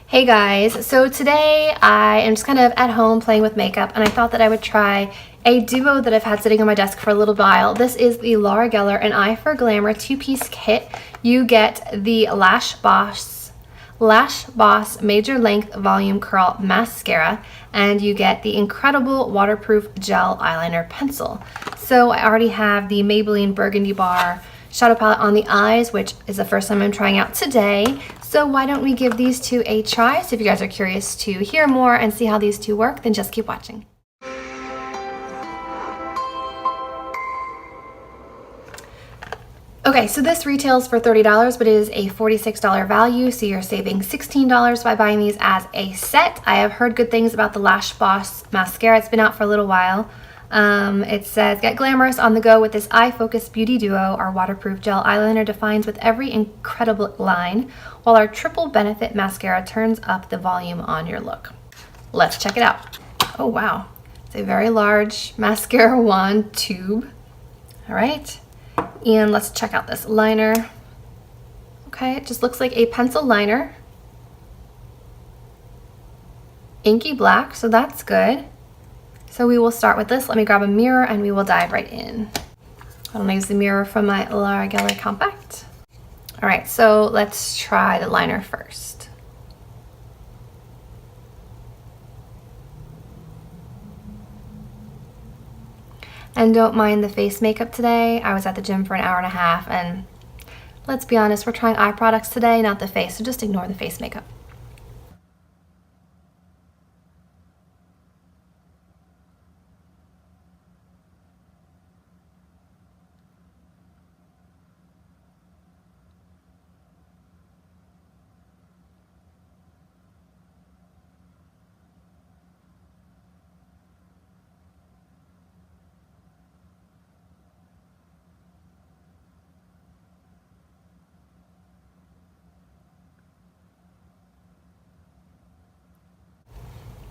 Hey guys, so today I am just kind of at home playing with makeup and I thought that I would try a duo that I've had sitting on my desk for a little while. This is the Laura Geller and Eye for Glamour two-piece kit. You get the Lash Boss Major Length Volume Curl Mascara, and you get the incredible waterproof gel eyeliner pencil. So I already have the Maybelline Burgundy Bar shadow palette on the eyes, which is the first time I'm trying out today. So why don't we give these two a try? So if you guys are curious to hear more and see how these two work, then just keep watching. Okay, so this retails for $30, but it is a $46 value, so you're saving $16 by buying these as a set. I have heard good things about the Lash Boss mascara. It's been out for a little while. It says, get glamorous on the go with this eye focused beauty duo. Our waterproof gel eyeliner defines with every incredible line, while our triple benefit mascara turns up the volume on your look. Let's check it out. Oh wow, it's a very large mascara wand tube. All right, and let's check out this liner. Okay, it just looks like a pencil liner. Inky black, so that's good. So we will start with this. Let me grab a mirror and we will dive right in. I'm gonna use the mirror from my Laura Geller Compact. All right, so let's try the liner first. And don't mind the face makeup today. I was at the gym for an hour and a half, and let's be honest, we're trying eye products today, not the face, so just ignore the face makeup.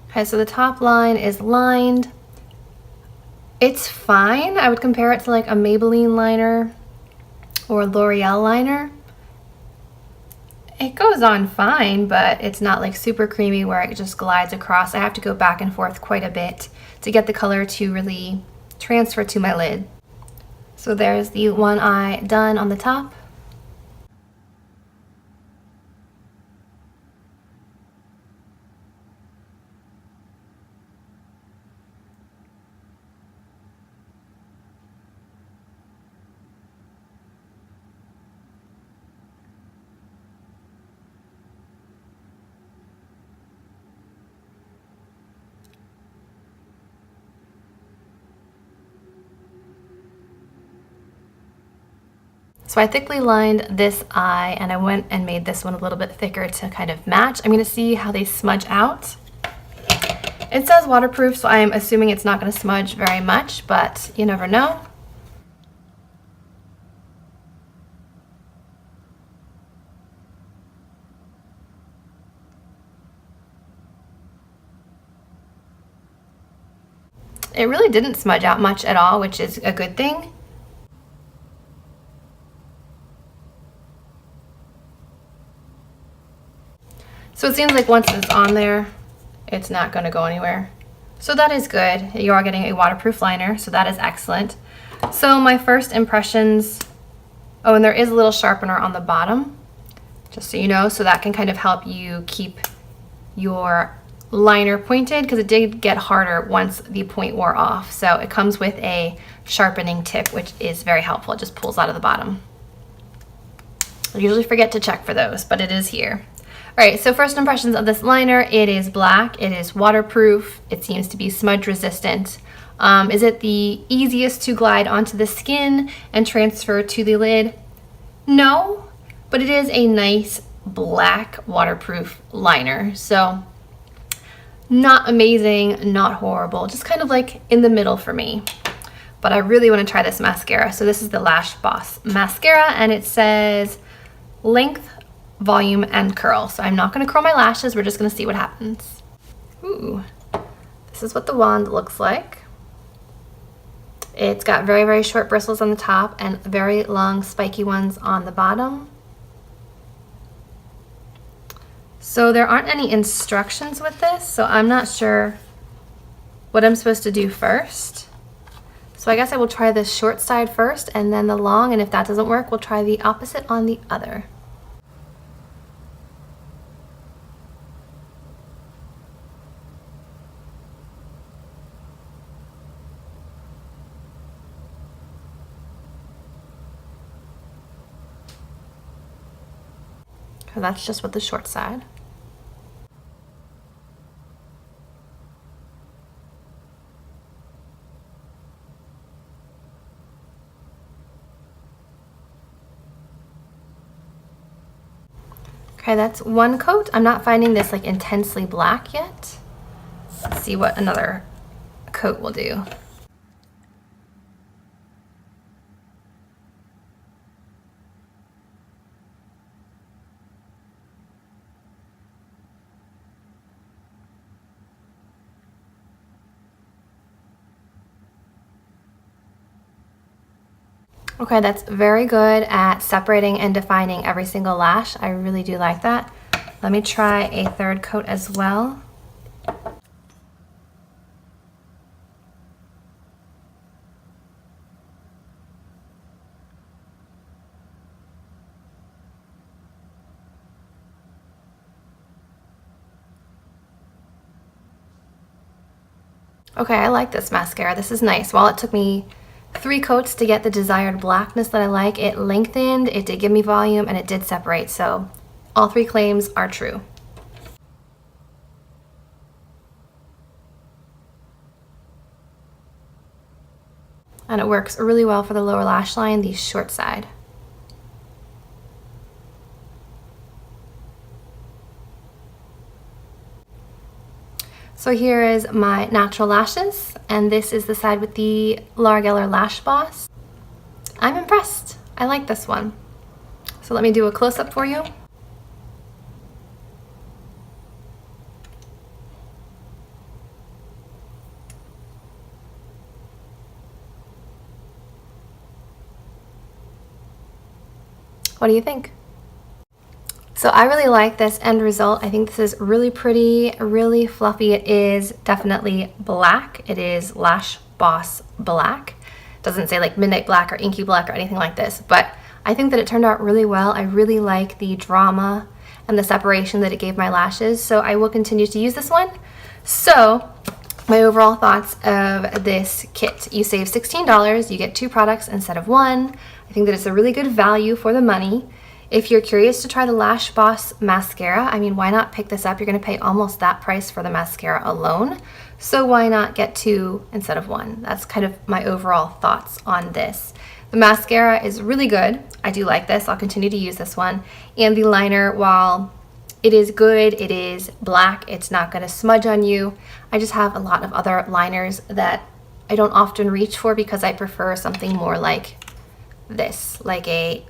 Okay, so the top line is lined. It's fine. I would compare it to like a Maybelline liner or a L'Oreal liner. It goes on fine, but it's not like super creamy where it just glides across. I have to go back and forth quite a bit to get the color to really transfer to my lid. So there's the one eye done on the top. So I thickly lined this eye and I went and made this one a little bit thicker to kind of match. I'm gonna see how they smudge out. It says waterproof, so I am assuming it's not gonna smudge very much, but you never know. It really didn't smudge out much at all, which is a good thing. So it seems like once it's on there, it's not going to go anywhere. So that is good. You are getting a waterproof liner, so that is excellent. So my first impressions, oh, and there is a little sharpener on the bottom, just so you know, so that can kind of help you keep your liner pointed, because it did get harder once the point wore off. So it comes with a sharpening tip, which is very helpful. It just pulls out of the bottom. I usually forget to check for those, but it is here. All right, so first impressions of this liner, it is black, it is waterproof, it seems to be smudge resistant. Is it the easiest to glide onto the skin and transfer to the lid? No, but it is a nice black waterproof liner. So not amazing, not horrible, just kind of like in the middle for me. But I really want to try this mascara. So this is the Lash Boss mascara, and it says length, volume, and curl. So I'm not going to curl my lashes, we're just going to see what happens. Ooh, this is what the wand looks like. It's got very, very short bristles on the top and very long spiky ones on the bottom. So there aren't any instructions with this, so I'm not sure what I'm supposed to do first. So I guess I will try the short side first and then the long, and if that doesn't work, we'll try the opposite on the other. So that's just with the short side. Okay, that's one coat. I'm not finding this like intensely black yet. Let's see what another coat will do. Okay, that's very good at separating and defining every single lash. I really do like that. Let me try a third coat as well. Okay, I like this mascara. This is nice. While it took me 3 coats to get the desired blackness that I like, it lengthened, it did give me volume, and it did separate, so all 3 claims are true. And it works really well for the lower lash line, the short side. So here is my natural lashes, and this is the side with the Laura Geller Lash Boss. I'm impressed. I like this one. So let me do a close-up for you. What do you think? So I really like this end result. I think this is really pretty, really fluffy. It is definitely black. It is Lash Boss black. Doesn't say like midnight black or inky black or anything like this, but I think that it turned out really well. I really like the drama and the separation that it gave my lashes, so I will continue to use this one. So my overall thoughts of this kit: you save $16, you get 2 products instead of 1. I think that it's a really good value for the money. If you're curious to try the Lash Boss mascara, I mean, why not pick this up? You're going to pay almost that price for the mascara alone, so why not get 2 instead of 1? That's kind of my overall thoughts on this. The mascara is really good. I do like this. I'll continue to use this one. And the liner, while it is good, it is black, it's not going to smudge on you. I just have a lot of other liners that I don't often reach for because I prefer something more like this, like a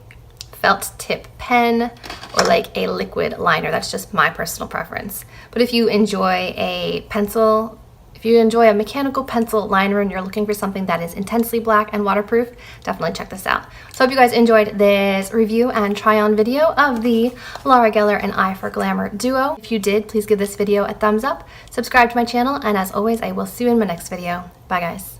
felt tip pen or like a liquid liner. That's just my personal preference. But if you enjoy a pencil, if you enjoy a mechanical pencil liner and you're looking for something that is intensely black and waterproof, definitely check this out. So I hope you guys enjoyed this review and try on video of the Laura Geller and Eye for Glamour duo. If you did, please give this video a thumbs up, subscribe to my channel, and as always, I will see you in my next video. Bye guys.